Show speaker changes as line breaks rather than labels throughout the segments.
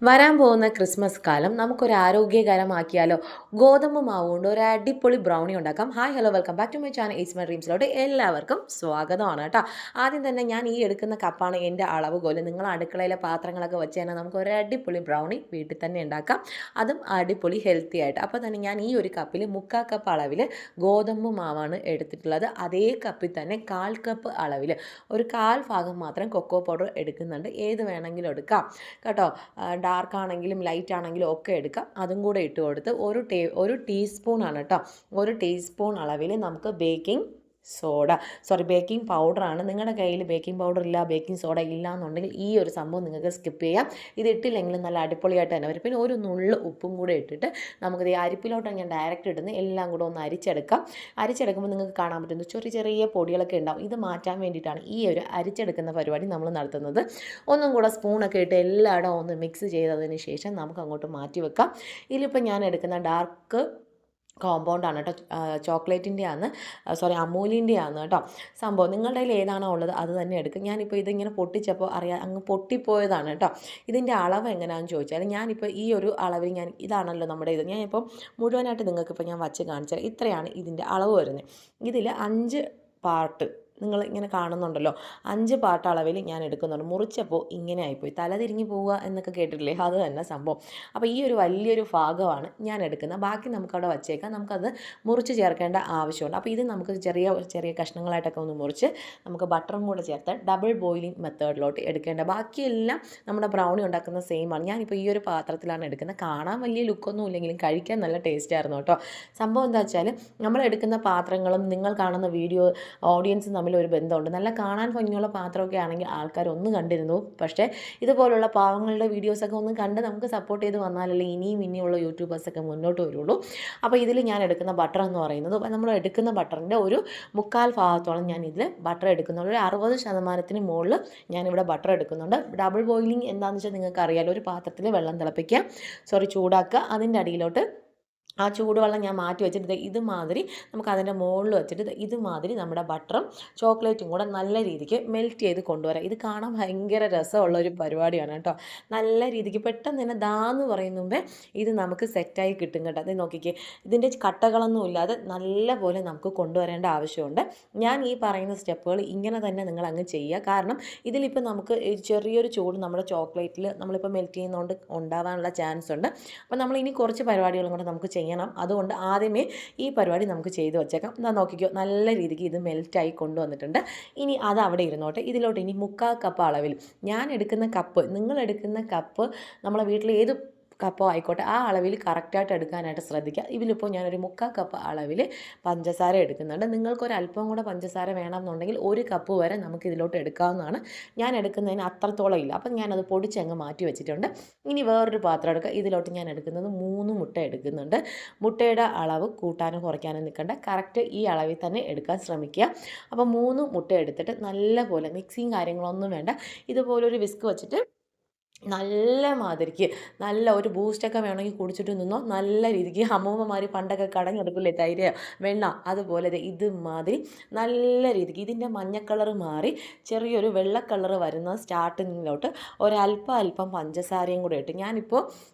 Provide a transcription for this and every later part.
വരാൻ പോകുന്ന ക്രിസ്മസ് കാലം നമുക്കൊരു ആരോഗ്യകരമാക്കിയാലോ? ഗോതമ്പ് മാവ് കൊണ്ട് ഒരു അടിപൊളി ബ്രൗണി ഉണ്ടാക്കാം. Hi hello welcome back to my channel is my ഡ്രീംസിലോട്ട് എല്ലാവർക്കും സ്വാഗതമാണ് കേട്ടോ. ആദ്യം തന്നെ ഞാൻ ഈ എടുക്കുന്ന കപ്പാണ് എൻ്റെ അളവുകോല്. നിങ്ങൾ അടുക്കളയിലെ പാത്രങ്ങളൊക്കെ വെച്ച് തന്നെ നമുക്ക് ഒരു അടിപൊളി ബ്രൗണി വീട്ടിൽ തന്നെ ഉണ്ടാക്കാം, അതും അടിപൊളി ഹെൽത്തി ആയിട്ട്. അപ്പോൾ തന്നെ ഞാൻ ഈ ഒരു കപ്പിൽ 3/4 കപ്പ് അളവിൽ ഗോതമ്പ് മാവാണ് എടുത്തിട്ടുള്ളത്. അതേ കപ്പിൽ തന്നെ 1/4 കപ്പ് അളവിൽ ഒരു 1/4 ഭാഗം മാത്രം കൊക്കോ പൗഡർ എടുക്കുന്നുണ്ട്. ഏത് വേണമെങ്കിലും എടുക്കാം കേട്ടോ. ഡാർക്ക് ആണെങ്കിലും ലൈറ്റ് ആണെങ്കിലും ഒക്കെ എടുക്കാം. അതും കൂടെ ഇട്ട് കൊടുത്ത് ഒരു ടീസ്പൂണാണ് കേട്ടോ, ഒരു ടീസ്പൂൺ അളവിൽ നമുക്ക് ബേക്കിംഗ് പൗഡറാണ്. നിങ്ങളുടെ കയ്യിൽ ബേക്കിംഗ് പൗഡർ ഇല്ല, ബേക്കിംഗ് സോഡ ഇല്ല എന്നുണ്ടെങ്കിൽ ഈ ഒരു സംഭവം നിങ്ങൾക്ക് സ്കിപ്പ് ചെയ്യാം. ഇത് ഇട്ടില്ലെങ്കിലും നല്ല അടിപൊളിയായിട്ട് തന്നെ വരും. പിന്നെ ഒരു നുള്ളു ഉപ്പും കൂടെ ഇട്ടിട്ട് നമുക്കിത് അരിപ്പിലോട്ടാണ് ഞാൻ ഡയറക്റ്റ് ഇടുന്നത്. എല്ലാം കൂടെ ഒന്ന് അരിച്ചെടുക്കുമ്പോൾ നിങ്ങൾക്ക് കാണാൻ പറ്റുന്നു ചെറിയ ചെറിയ പൊടികളൊക്കെ ഉണ്ടാവും. ഇത് മാറ്റാൻ വേണ്ടിയിട്ടാണ് ഈ ഒരു അരിച്ചെടുക്കുന്ന പരിപാടി നമ്മൾ നടത്തുന്നത്. ഒന്നും കൂടെ സ്പൂണൊക്കെ ഇട്ട് എല്ലായിടവും ഒന്ന് മിക്സ് ചെയ്തതിന് ശേഷം നമുക്ക് അങ്ങോട്ട് മാറ്റി വെക്കാം. ഇതിലിപ്പോൾ ഞാൻ എടുക്കുന്ന ഡാർക്ക് കോമ്പൗണ്ടാണ് കേട്ടോ, അമൂലിൻ്റെ ആണ് കേട്ടോ സംഭവം. നിങ്ങളുടെ കയ്യിൽ ഏതാണോ ഉള്ളത് അത് തന്നെ എടുക്കും. ഞാനിപ്പോൾ ഇതിങ്ങനെ പൊട്ടിച്ചപ്പോൾ അങ്ങ് പൊട്ടിപ്പോയതാണ് കേട്ടോ. ഇതിൻ്റെ അളവ് എങ്ങനെയാണെന്ന് ചോദിച്ചാൽ ഞാനിപ്പോൾ ഈ ഒരു അളവിൽ ഇതാണല്ലോ നമ്മുടെ ഞാനിപ്പോൾ മുഴുവനായിട്ട് നിങ്ങൾക്കിപ്പോൾ ഞാൻ വച്ച് കാണിച്ചാൽ ഇത്രയാണ് ഇതിൻ്റെ അളവ് വരുന്നത്. ഇതിൽ 5 പാർട്ട് നിങ്ങൾ ഇങ്ങനെ കാണുന്നുണ്ടല്ലോ, 5 പാർട്ട് അളവിൽ ഞാൻ എടുക്കുന്നുണ്ട്. മുറിച്ചപ്പോൾ ഇങ്ങനെ ആയിപ്പോയി, തല തിരിഞ്ഞ് പോവുക എന്നൊക്കെ കേട്ടിട്ടില്ലേ, അത് തന്നെ സംഭവം. അപ്പോൾ ഈ ഒരു വലിയൊരു ഭാഗമാണ് ഞാൻ എടുക്കുന്നത്. ബാക്കി നമുക്കവിടെ വച്ചേക്കാം, നമുക്കത് മുറിച്ച് ചേർക്കേണ്ട ആവശ്യമുണ്ട്. അപ്പോൾ ഇത് നമുക്ക് ചെറിയ ചെറിയ കഷ്ണങ്ങളായിട്ടൊക്കെ ഒന്ന് മുറിച്ച് നമുക്ക് ബട്ടറും കൂടെ ചേർത്ത് ഡബിൾ ബോയിലിംഗ് മെത്തേഡിലോട്ട് എടുക്കേണ്ട. ബാക്കിയെല്ലാം നമ്മുടെ ബ്രൗണി ഉണ്ടാക്കുന്ന സെയിം ആണ്. ഞാനിപ്പോൾ ഈ ഒരു പാത്രത്തിലാണ് എടുക്കുന്നത്. കാണാൻ വലിയ ലുക്കൊന്നും ഇല്ലെങ്കിലും കഴിക്കാൻ നല്ല ടേസ്റ്റ് ആയിരുന്നു കേട്ടോ. സംഭവം എന്താ വെച്ചാൽ നമ്മൾ എടുക്കുന്ന പാത്രങ്ങളും നിങ്ങൾ കാണുന്ന വീഡിയോ ഓഡിയൻസും തമ്മിൽ ഒരു ബന്ധമുണ്ട്. നല്ല കാണാൻ ഭംഗിയുള്ള പാത്രമൊക്കെ ആണെങ്കിൽ ആൾക്കാർ ഒന്ന് കണ്ടിരുന്നു. പക്ഷേ ഇതുപോലുള്ള പാവങ്ങളുടെ വീഡിയോസൊക്കെ ഒന്ന് കണ്ട് നമുക്ക് സപ്പോർട്ട് ചെയ്ത് വന്നാലല്ലേ ഇനിയുള്ള യൂട്യൂബേഴ്സൊക്കെ മുന്നോട്ട് വരുള്ളൂ. അപ്പോൾ ഇതിൽ ഞാൻ എടുക്കുന്ന ബട്ടർ എന്ന് പറയുന്നത്, നമ്മൾ എടുക്കുന്ന ബട്ടറിൻ്റെ ഒരു 3/4 ഭാഗത്തോളം ഞാൻ ഇതിൽ ബട്ടർ എടുക്കുന്നുണ്ട്. ഒരു 60% മുകളിൽ ഞാനിവിടെ ബട്ടർ എടുക്കുന്നുണ്ട്. ഡബിൾ ബോയിലിംഗ് എന്താണെന്ന് വെച്ചാൽ നിങ്ങൾക്ക് അറിയാലോ, ഒരു പാത്രത്തിൽ വെള്ളം ചൂടാക്കുക, അതിൻ്റെ അടിയിലോട്ട് ആ ചൂടുവെള്ളം ഞാൻ മാറ്റി വെച്ചിട്ട് ഇതുമാതിരി നമുക്ക് അതിൻ്റെ മുകളിൽ വെച്ചിട്ട് ഇതുമാതിരി നമ്മുടെ ബട്ടറും ചോക്ലേറ്റും കൂടെ നല്ല രീതിക്ക് മെൽറ്റ് ചെയ്ത് കൊണ്ടുവരാം. ഇത് കാണാൻ ഭയങ്കര രസമുള്ള ഒരു പരിപാടിയാണ് കേട്ടോ. നല്ല രീതിക്ക് പെട്ടെന്ന് തന്നെ ദാന്ന് പറയുന്ന മുമ്പേ ഇത് നമുക്ക് സെറ്റായി കിട്ടും കേട്ടോ. അത് നോക്കിക്കേ, ഇതിൻ്റെ കട്ടകളൊന്നും ഇല്ലാതെ നല്ല പോലെ നമുക്ക് കൊണ്ടുവരേണ്ട ആവശ്യമുണ്ട്. ഞാൻ ഈ പറയുന്ന സ്റ്റെപ്പുകൾ ഇങ്ങനെ തന്നെ നിങ്ങൾ അങ്ങ് ചെയ്യുക. കാരണം ഇതിലിപ്പോൾ നമുക്ക് ചെറിയൊരു ചൂട് നമ്മുടെ ചോക്ലേറ്റിൽ നമ്മളിപ്പോൾ മെൽറ്റ് ചെയ്യുന്നതുകൊണ്ട് ഉണ്ടാവാനുള്ള ചാൻസ് ഉണ്ട്. അപ്പോൾ നമ്മൾ ഇനി കുറച്ച് പരിപാടികളും കൂടെ നമുക്ക് ചെയ്യണം. അതുകൊണ്ട് ആദ്യമേ ഈ പരിപാടി നമുക്ക് ചെയ്ത് വെച്ചേക്കാം. എന്നാൽ നോക്കിക്കോ, നല്ല രീതിക്ക് ഇത് മെൽറ്റായി കൊണ്ടുവന്നിട്ടുണ്ട്. ഇനി അത് അവിടെ ഇരുന്നോട്ടെ. ഇതിലോട്ട് ഇനി 3/4 കപ്പ് അളവിൽ ഞാൻ എടുക്കുന്ന കപ്പ്, നിങ്ങൾ എടുക്കുന്ന കപ്പ് നമ്മളെ വീട്ടിൽ ഏത് കപ്പോ ആയിക്കോട്ടെ ആ അളവിൽ കറക്റ്റായിട്ട് എടുക്കാനായിട്ട് ശ്രദ്ധിക്കുക. ഇതിലിപ്പോൾ ഞാനൊരു 3/4 കപ്പ് അളവിൽ പഞ്ചസാര എടുക്കുന്നുണ്ട്. നിങ്ങൾക്കൊരല്പം കൂടെ പഞ്ചസാര വേണമെന്നുണ്ടെങ്കിൽ 1 കപ്പ് വരെ നമുക്ക് ഇതിലോട്ട് എടുക്കാവുന്നതാണ്. ഞാൻ എടുക്കുന്നതിന് അത്രത്തോളം ഇല്ല, അപ്പം ഞാനത് പൊടിച്ചങ്ങ് മാറ്റി വെച്ചിട്ടുണ്ട്. ഇനി വേറൊരു പാത്രം എടുക്കുക. ഇതിലോട്ട് ഞാൻ എടുക്കുന്നത് 3 മുട്ട എടുക്കുന്നുണ്ട്. മുട്ടയുടെ അളവ് കൂട്ടാനും കുറയ്ക്കാനും നിൽക്കേണ്ട, കറക്റ്റ് ഈ അളവിൽ തന്നെ എടുക്കാൻ ശ്രമിക്കുക. അപ്പോൾ 3 മുട്ട എടുത്തിട്ട് നല്ലപോലെ മിക്സിയും കാര്യങ്ങളൊന്നും വേണ്ട, ഇതുപോലൊരു വിസ്ക് വെച്ചിട്ട് നല്ല മാതിരിക്ക് നല്ല ഒരു ബൂസ്റ്റൊക്കെ വേണമെങ്കിൽ കുടിച്ചിട്ട് നിന്നോ. നല്ല രീതിക്ക് അമ്മൂമ്മമാർ പണ്ടൊക്കെ കടഞ്ഞെടുക്കില്ലേ തൈര് വെണ്ണ, അതുപോലെ ഇതുമാതിരി നല്ല രീതിക്ക് ഇതിൻ്റെ മഞ്ഞ കളറ് മാറി ചെറിയൊരു വെള്ള കളറ് വരുന്ന സ്റ്റാർട്ടിങ്ങിലോട്ട് അല്പം പഞ്ചസാരയും കൂടെ ഇട്ട്, ഞാനിപ്പോൾ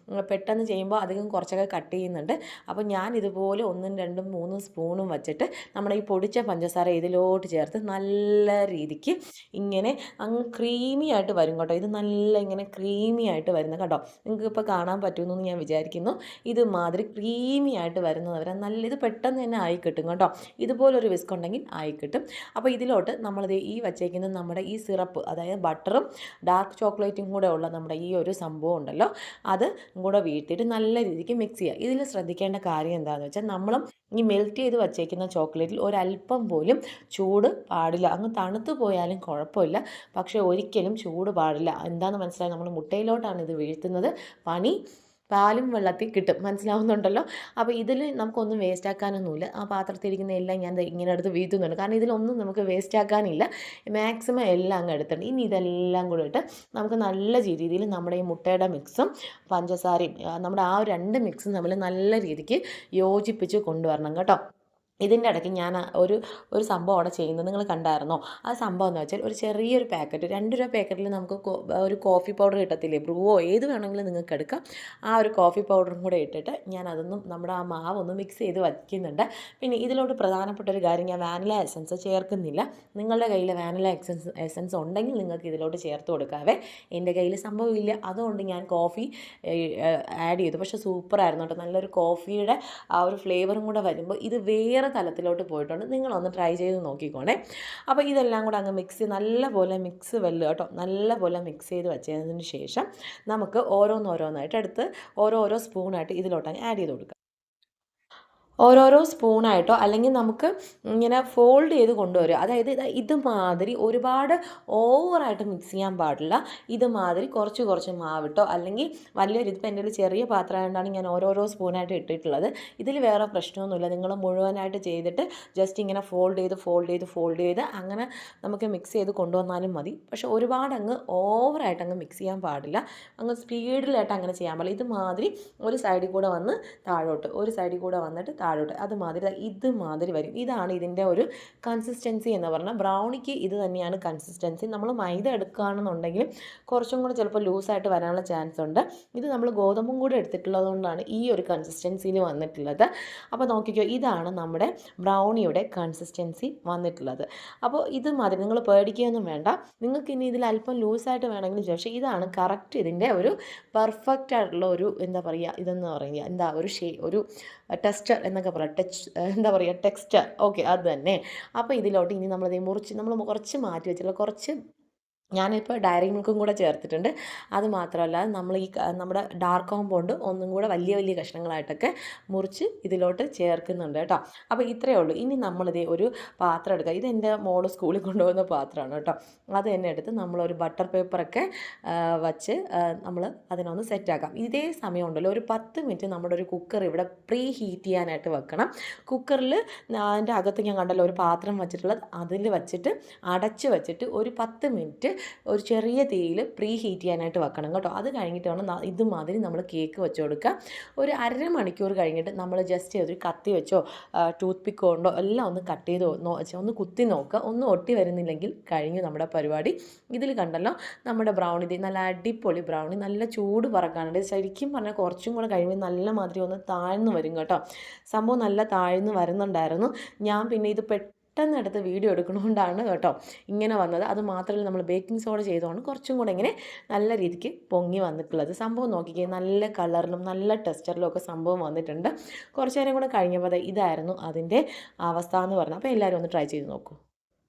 പെട്ടെന്ന് ചെയ്യുമ്പോൾ അധികം കുറച്ചൊക്കെ കട്ട് ചെയ്യുന്നുണ്ട്. അപ്പോൾ ഞാൻ ഇതുപോലെ 1, 2, 3 സ്പൂണും വച്ചിട്ട് നമ്മുടെ ഈ പൊടിച്ച പഞ്ചസാര ഇതിലോട്ട് ചേർത്ത് നല്ല രീതിക്ക് ഇങ്ങനെ അങ്ങ് ക്രീമി ആയിട്ട് വരും കേട്ടോ. ഇത് നല്ല ഇങ്ങനെ ക്രീമി ആയിട്ട് വരുന്നത് കേട്ടോ. നിങ്ങൾക്ക് ഇപ്പോൾ കാണാൻ പറ്റുമെന്ന് ഞാൻ വിചാരിക്കുന്നു. ഇതുമാതിരി ക്രീമി ആയിട്ട് വരുന്നവരെ നല്ല ഇത് പെട്ടെന്ന് തന്നെ ആയി കിട്ടും കേട്ടോ. ഇതുപോലൊരു വിസ്ക് ഉണ്ടെങ്കിൽ ആയി കിട്ടും. അപ്പോൾ ഇതിലോട്ട് നമ്മളിത് ഈ വച്ചേക്കുന്ന നമ്മുടെ ഈ സിറപ്പ്, അതായത് ബട്ടറും ഡാർക്ക് ചോക്ലേറ്റും കൂടെ ഉള്ള നമ്മുടെ ഈ ഒരു സംഭവം ഉണ്ടല്ലോ, അത് കൂടെ വീഴ്ത്തിയിട്ട് നല്ല രീതിക്ക് മിക്സ് ചെയ്യുക. ഇതിൽ ശ്രദ്ധിക്കേണ്ട കാര്യം എന്താണെന്ന് വെച്ചാൽ നമ്മൾ ഈ മെൽറ്റ് ചെയ്ത് വച്ചേക്കുന്ന ചോക്ലേറ്റിൽ ഒരല്പം പോലും ചൂട് പാടില്ല. അങ്ങ് തണുത്ത് പോയാലും കുഴപ്പമില്ല, പക്ഷേ ഒരിക്കലും ചൂട് പാടില്ല. എന്താണെന്ന് മനസ്സിലായി, നമ്മൾ മുട്ടയിലോട്ടാണ് ഇത് വീഴ്ത്തുന്നത്. പാലും വെള്ളത്തിൽ കിട്ടും, മനസ്സിലാവുന്നുണ്ടല്ലോ. അപ്പോൾ ഇതിൽ നമുക്കൊന്നും വേസ്റ്റ് ആക്കാനൊന്നുമില്ല. ആ പാത്രത്തിലിരിക്കുന്ന എല്ലാം ഞാൻ ഇങ്ങനെ എടുത്ത് വീഴ്ത്തുന്നുണ്ട്, കാരണം ഇതിലൊന്നും നമുക്ക് വേസ്റ്റ് ആക്കാനില്ല. മാക്സിമം എല്ലാം അങ്ങ് എടുത്തിട്ടുണ്ട്. ഇനി ഇതെല്ലാം കൂടെ ഇട്ട് നമുക്ക് നല്ല രീതിയിൽ നമ്മുടെ ഈ മുട്ടയുടെ മിക്സും പഞ്ചസാരയും നമ്മുടെ ആ 2 മിക്സും നമ്മൾ നല്ല രീതിക്ക് യോജിപ്പിച്ച് കൊണ്ടുവരണം കേട്ടോ. ഇതിൻ്റെ ഇടയ്ക്ക് ഞാൻ ഒരു സംഭവം അവിടെ ചെയ്യുന്നത് നിങ്ങൾ കണ്ടായിരുന്നോ? ആ സംഭവം എന്ന് വെച്ചാൽ ഒരു ചെറിയൊരു പാക്കറ്റ് ₹2 പാക്കറ്റിൽ നമുക്ക് ഒരു കോഫി പൗഡർ കിട്ടത്തില്ലേ, ബ്രൂവോ ഏത് വേണമെങ്കിലും നിങ്ങൾക്ക് എടുക്കാം. ആ ഒരു കോഫി പൗഡറും കൂടെ ഇട്ടിട്ട് ഞാൻ അതൊന്നും നമ്മുടെ ആ മാവൊന്ന് മിക്സ് ചെയ്ത് വയ്ക്കുന്നുണ്ട്. പിന്നെ ഇതിലോട്ട് പ്രധാനപ്പെട്ട ഒരു കാര്യം, ഞാൻ വാനില എസൻസ് ചേർക്കുന്നില്ല. നിങ്ങളുടെ കയ്യിൽ വാനില എസൻസ് ഉണ്ടെങ്കിൽ നിങ്ങൾക്ക് ഇതിലോട്ട് ചേർത്ത് കൊടുക്കാവേ. എൻ്റെ കയ്യിൽ സംഭവമില്ല, അതുകൊണ്ട് ഞാൻ കോഫി ആഡ് ചെയ്തു. പക്ഷേ സൂപ്പറായിരുന്നു കേട്ടോ. നല്ലൊരു കോഫിയുടെ ആ ഒരു ഫ്ലേവറും കൂടെ വരുമ്പോൾ ഇത് വേറെ തലത്തിലോട്ട് പോയിട്ടുണ്ട്. നിങ്ങളൊന്ന് ട്രൈ ചെയ്ത് നോക്കിക്കോണേ. അപ്പോൾ ഇതെല്ലാം കൂടെ അങ്ങ് നല്ലപോലെ മിക്സ് വെല്ലുക കേട്ടോ. നല്ലപോലെ മിക്സ് ചെയ്ത് വെച്ചതിന് ശേഷം നമുക്ക് ഓരോന്നോരോന്നായിട്ട് എടുത്ത് ഓരോ സ്പൂണായിട്ട് ഇതിലോട്ടങ്ങ് ആഡ് ചെയ്ത് കൊടുക്കുക. ഓരോരോ സ്പൂണായിട്ടോ അല്ലെങ്കിൽ നമുക്ക് ഇങ്ങനെ ഫോൾഡ് ചെയ്ത് കൊണ്ടുവരിക. അതായത് ഇതുമാതിരി ഒരുപാട് ഓവറായിട്ട് മിക്സ് ചെയ്യാൻ പാടില്ല. ഇതുമാതിരി കുറച്ച് കുറച്ച് മാവിട്ടോ, അല്ലെങ്കിൽ വലിയൊരു, ഇതിപ്പോൾ എൻ്റെ ഒരു ചെറിയ പാത്രം ആയതുകൊണ്ടാണ് ഞാൻ ഓരോരോ സ്പൂണായിട്ട് ഇട്ടിട്ടുള്ളത്. ഇതിൽ വേറെ പ്രശ്നമൊന്നുമില്ല. നിങ്ങൾ മുഴുവനായിട്ട് ചെയ്തിട്ട് ജസ്റ്റ് ഇങ്ങനെ ഫോൾഡ് ചെയ്ത് അങ്ങനെ നമുക്ക് മിക്സ് ചെയ്ത് കൊണ്ടുവന്നാലും മതി. പക്ഷേ ഒരുപാട് അങ്ങ് ഓവറായിട്ട് അങ്ങ് മിക്സ് ചെയ്യാൻ പാടില്ല. അങ്ങ് സ്പീഡിലായിട്ട് അങ്ങനെ ചെയ്യാൻ പാടില്ല. ഇതുമാതിരി ഒരു സൈഡിൽ കൂടെ വന്ന് താഴോട്ട്, ഒരു സൈഡിൽ കൂടെ വന്നിട്ട് താഴോട്ട്, ഇതുമാതിരി വരും. ഇതാണ് ഇതിൻ്റെ ഒരു കൺസിസ്റ്റൻസി എന്ന് പറഞ്ഞാൽ. ബ്രൗണിക്ക് ഇത് തന്നെയാണ് കൺസിസ്റ്റൻസി. നമ്മൾ മൈദ എടുക്കുകയാണെന്നുണ്ടെങ്കിൽ കുറച്ചും കൂടെ ചിലപ്പോൾ ലൂസായിട്ട് വരാനുള്ള ചാൻസ് ഉണ്ട്. ഇത് നമ്മൾ ഗോതമ്പും കൂടെ എടുത്തിട്ടുള്ളത് കൊണ്ടാണ് ഈ ഒരു കൺസിസ്റ്റൻസിയിൽ വന്നിട്ടുള്ളത്. അപ്പോൾ നോക്കിക്കോ, ഇതാണ് നമ്മുടെ ബ്രൗണിയുടെ കൺസിസ്റ്റൻസി വന്നിട്ടുള്ളത്. അപ്പോൾ ഇതുമാതിരി നിങ്ങൾ പേടിക്കുകയൊന്നും വേണ്ട. നിങ്ങൾക്ക് ഇനി ഇതിൽ അല്പം ലൂസായിട്ട് വേണമെങ്കിലും, പക്ഷേ ഇതാണ് കറക്റ്റ് ഇതിൻ്റെ ഒരു പെർഫെക്റ്റ് ആയിട്ടുള്ള ഒരു എന്താ പറയുക, ഇതെന്ന് പറയുക ഒരു ടെക്സ്ചർ എന്നൊക്കെ പറയാം. ടെക്സ്ചർ, ഓക്കെ, അത് തന്നെ. അപ്പോൾ ഇതിലോട്ട് ഇനി നമ്മൾ കുറച്ച് മാറ്റി വെച്ചിട്ടുള്ള കുറച്ച്, ഞാനിപ്പോൾ ഡയറി മിൽക്കും കൂടെ ചേർത്തിട്ടുണ്ട്. അത് മാത്രമല്ല, നമ്മൾ നമ്മുടെ ഡാർക്ക് കോമ്പൗണ്ട് ഒന്നും കൂടെ വലിയ വലിയ കഷ്ണങ്ങളായിട്ടൊക്കെ മുറിച്ച് ഇതിലോട്ട് ചേർക്കുന്നുണ്ട് കേട്ടോ. അപ്പോൾ ഇത്രയേ ഉള്ളൂ. ഇനി നമ്മളിത് ഒരു പാത്രം എടുക്കുക. ഇതെൻ്റെ മോള് സ്കൂളിൽ കൊണ്ടുപോകുന്ന പാത്രമാണ് കേട്ടോ. അത് തന്നെ എടുത്ത് നമ്മളൊരു ബട്ടർ പേപ്പറൊക്കെ വച്ച് നമ്മൾ അതിനൊന്ന് സെറ്റാക്കാം. ഇതേ സമയം ഉണ്ടല്ലോ, ഒരു 10 മിനിറ്റ് നമ്മുടെ ഒരു കുക്കർ ഇവിടെ പ്രീ ഹീറ്റ് ചെയ്യാനായിട്ട് വെക്കണം. കുക്കറിൽ അതിൻ്റെ അകത്ത് ഞാൻ കണ്ടല്ലോ ഒരു പാത്രം വെച്ചിട്ടുള്ളത്, അതിൽ വെച്ചിട്ട് അടച്ച് വെച്ചിട്ട് ഒരു 10 മിനിറ്റ് ഒരു ചെറിയ തീയിൽ പ്രീ ഹീറ്റ് ചെയ്യാനായിട്ട് വെക്കണം കേട്ടോ. അത് കഴിഞ്ഞിട്ട് വേണം ഇതുമാതിരി നമ്മൾ കേക്ക് വെച്ച് കൊടുക്കുക. ഒരു 1/2 മണിക്കൂർ കഴിഞ്ഞിട്ട് നമ്മൾ ജസ്റ്റ് ഒരു കത്തി വെച്ചോ ടൂത്ത് പിക്ക് കൊണ്ടോ എല്ലാം ഒന്ന് കട്ട് ചെയ്ത് ഒന്ന് കുത്തി നോക്കുക. ഒന്നും ഒട്ടി വരുന്നില്ലെങ്കിൽ കഴിഞ്ഞു നമ്മുടെ പരിപാടി. ഇതിൽ കണ്ടല്ലോ നമ്മുടെ ബ്രൗണി, നല്ല അടിപൊളി ബ്രൗണി, നല്ല ചൂട് പറക്കാനുണ്ട്. ശരിക്കും പറഞ്ഞാൽ കുറച്ചും കൂടെ കഴിയുമ്പോൾ നല്ല മാതിരി ഒന്ന് താഴ്ന്നു വരും കേട്ടോ. സംഭവം നല്ല താഴ്ന്നു വരുന്നുണ്ടായിരുന്നു. ഞാൻ പിന്നെ ഇത് പെട്ടെന്നെടുത്ത് വീഡിയോ എടുക്കണോണ്ടാണ് കേട്ടോ ഇങ്ങനെ വന്നത്. അത് മാത്രമല്ല, നമ്മൾ ബേക്കിംഗ് സോഡ ചെയ്തുകൊണ്ട് കുറച്ചും കൂടെ ഇങ്ങനെ നല്ല രീതിക്ക് പൊങ്ങി വന്നിട്ടുള്ളത്. സംഭവം നോക്കിക്കേ, നല്ല കളറിലും നല്ല ടെക്സ്ചറിലും ഒക്കെ സംഭവം വന്നിട്ടുണ്ട്. കുറച്ച് നേരം കൂടെ കഴിഞ്ഞപ്പോൾ ഇതായിരുന്നു അതിൻ്റെ അവസ്ഥ എന്ന് പറഞ്ഞത്. അപ്പോൾ എല്ലാവരും ഒന്ന് ട്രൈ ചെയ്ത് നോക്കൂ.